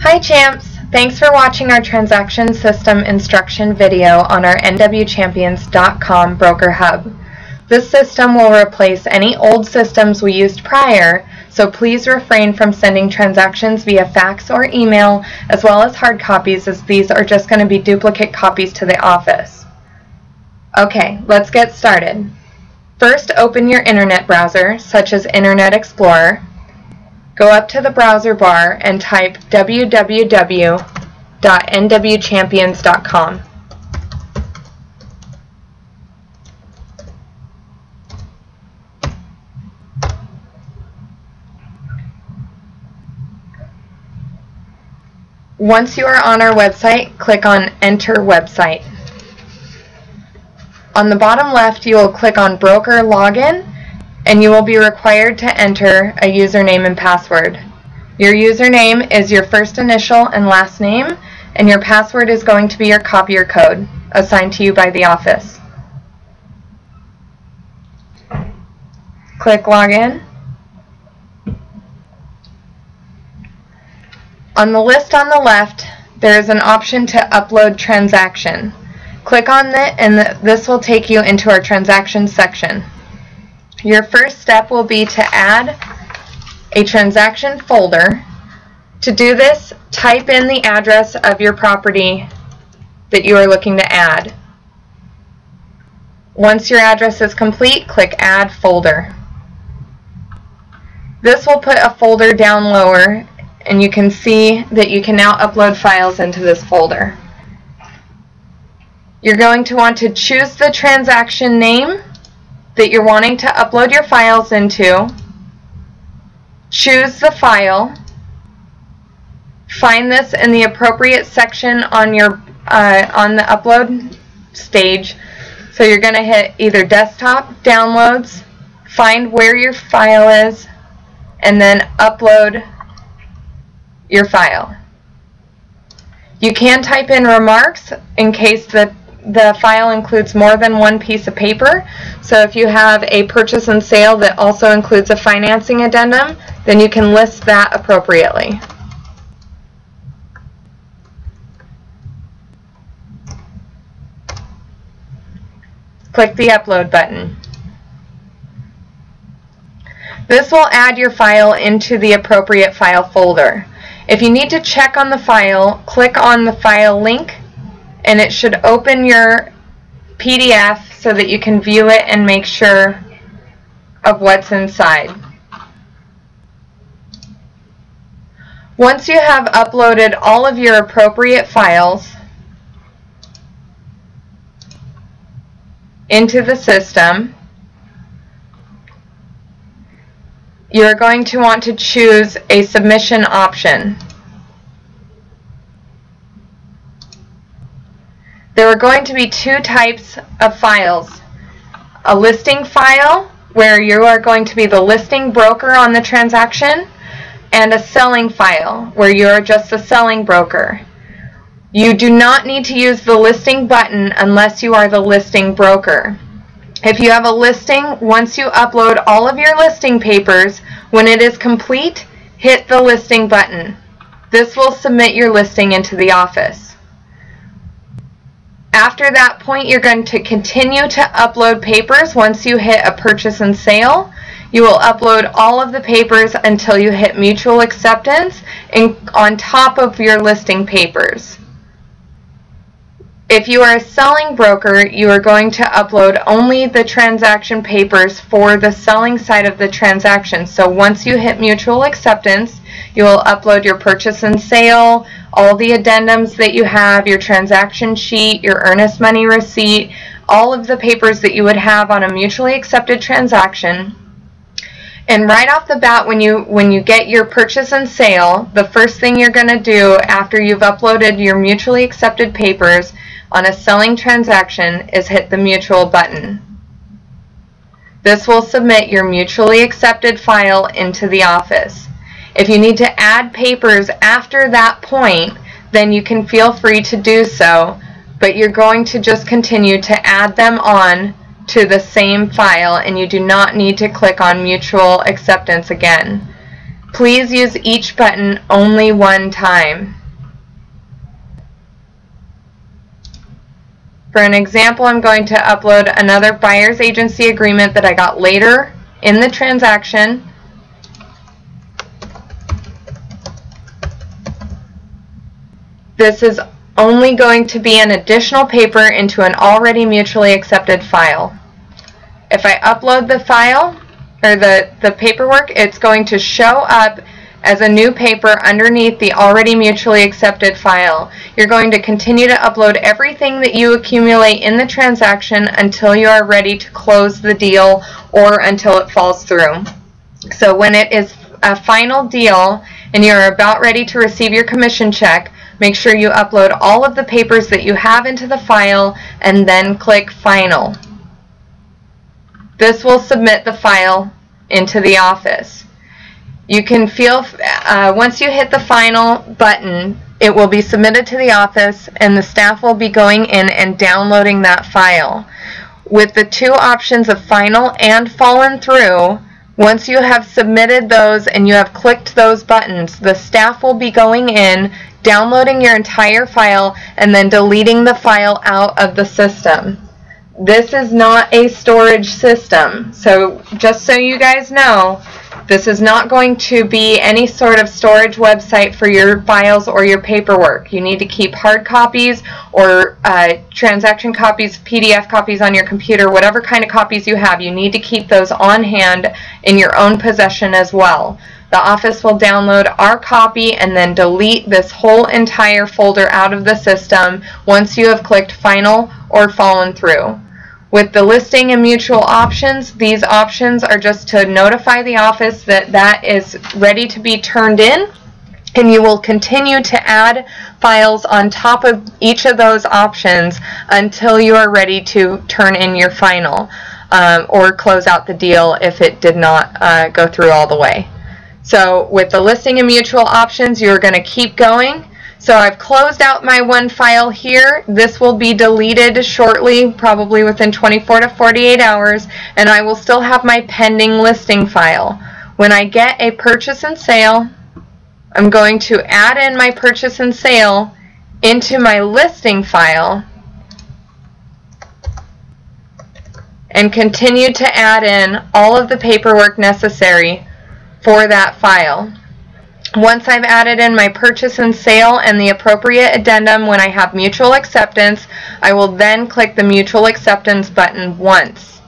Hi champs! Thanks for watching our transaction system instruction video on our nwchampions.com broker hub. This system will replace any old systems we used prior, so please refrain from sending transactions via fax or email, as well as hard copies, as these are just going to be duplicate copies to the office. Okay, let's get started. First, open your internet browser, such as Internet Explorer. Go up to the browser bar and type www.nwchampions.com. Once you are on our website, click on Enter Website. On the bottom left, you will click on Broker Login, and you will be required to enter a username and password. Your username is your first initial and last name, and your password is going to be your copier code assigned to you by the office. Click Login. On the list on the left, there is an option to upload transaction. Click on it, and this will take you into our transactions section. Your first step will be to add a transaction folder. To do this, type in the address of your property that you are looking to add. Once your address is complete, click Add Folder. This will put a folder down lower, and you can see that you can now upload files into this folder. You're going to want to choose the transaction name that you're wanting to upload your files into. Choose the file. Find this in the appropriate section on your on the upload stage. So you're going to hit either Desktop, Downloads, find where your file is, and then upload your file. You can type in remarks in case the file includes more than one piece of paper. So if you have a purchase and sale that also includes a financing addendum, then you can list that appropriately. Click the Upload button. This will add your file into the appropriate file folder. If you need to check on the file, click on the file link, and it should open your PDF so that you can view it and make sure of what's inside. Once you have uploaded all of your appropriate files into the system, you're going to want to choose a submission option. There are going to be two types of files. A listing file, where you are going to be the listing broker on the transaction, and a selling file, where you are just the selling broker. You do not need to use the listing button unless you are the listing broker. If you have a listing, once you upload all of your listing papers, when it is complete, hit the listing button. This will submit your listing into the office. After that point, you're going to continue to upload papers. Once you hit a purchase and sale, you will upload all of the papers until you hit mutual acceptance and on top of your listing papers. If you are a selling broker, you are going to upload only the transaction papers for the selling side of the transaction. So once you hit mutual acceptance, you will upload your purchase and sale, all the addendums that you have, your transaction sheet, your earnest money receipt, all of the papers that you would have on a mutually accepted transaction. And right off the bat, when you get your purchase and sale, the first thing you're going to do after you've uploaded your mutually accepted papers on a selling transaction is hit the mutual button. This will submit your mutually accepted file into the office. If you need to add papers after that point, then you can feel free to do so, but you're going to just continue to add them on to the same file, and you do not need to click on mutual acceptance again. Please use each button only one time. For an example, I'm going to upload another buyer's agency agreement that I got later in the transaction. This is only going to be an additional paper into an already mutually accepted file. If I upload the file, or the paperwork, it's going to show up as a new paper underneath the already mutually accepted file. You're going to continue to upload everything that you accumulate in the transaction until you are ready to close the deal or until it falls through. So when it is a final deal and you're about ready to receive your commission check, make sure you upload all of the papers that you have into the file and then click Final. This will submit the file into the office. You can feel, once you hit the final button, it will be submitted to the office and the staff will be going in and downloading that file. With the two options of final and fallen through, once you have submitted those and you have clicked those buttons, the staff will be going in, downloading your entire file, and then deleting the file out of the system. This is not a storage system, so just so you guys know, this is not going to be any sort of storage website for your files or your paperwork. You need to keep hard copies or transaction copies, PDF copies on your computer, whatever kind of copies you have. You need to keep those on hand in your own possession as well. The office will download our copy and then delete this whole entire folder out of the system once you have clicked Final or fallen through. With the listing and mutual options, these options are just to notify the office that that is ready to be turned in, and you will continue to add files on top of each of those options until you are ready to turn in your final or close out the deal if it did not go through all the way. So with the listing and mutual options, you're going to keep going. So I've closed out my one file here. This will be deleted shortly, probably within 24 to 48 hours, and I will still have my pending listing file. When I get a purchase and sale, I'm going to add in my purchase and sale into my listing file and continue to add in all of the paperwork necessary for that file. Once I've added in my purchase and sale and the appropriate addendum when I have mutual acceptance, I will then click the mutual acceptance button once.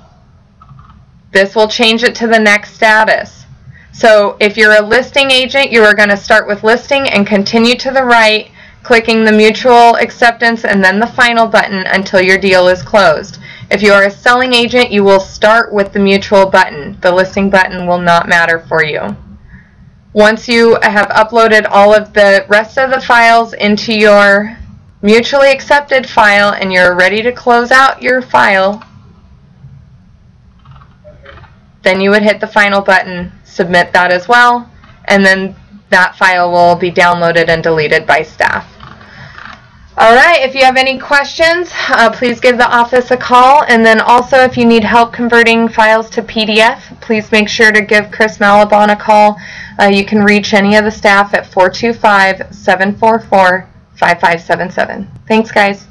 This will change it to the next status. So if you're a listing agent, you are going to start with listing and continue to the right, clicking the mutual acceptance and then the final button until your deal is closed. If you are a selling agent, you will start with the mutual button. The listing button will not matter for you. Once you have uploaded all of the rest of the files into your mutually accepted file and you're ready to close out your file, then you would hit the final button, submit that as well, and then that file will be downloaded and deleted by staff. Alright, if you have any questions, please give the office a call, and then also if you need help converting files to PDF, please make sure to give Chris Malabon a call. You can reach any of the staff at 425-744-5577. Thanks, guys.